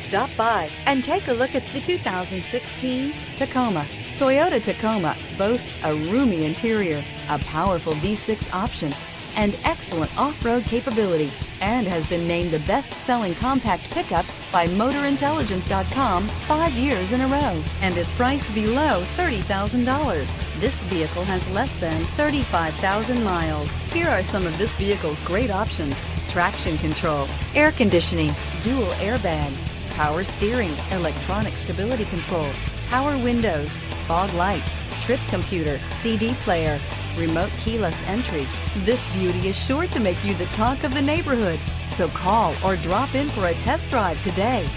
Stop by and take a look at the 2016 Tacoma. Toyota Tacoma boasts a roomy interior, a powerful V6 option, and excellent off-road capability, and has been named the best-selling compact pickup by MotorIntelligence.com 5 years in a row, and is priced below $30,000. This vehicle has less than 35,000 miles. Here are some of this vehicle's great options: traction control, air conditioning, dual airbags, power steering, electronic stability control, power windows, fog lights, trip computer, CD player, remote keyless entry. This beauty is sure to make you the talk of the neighborhood. So call or drop in for a test drive today.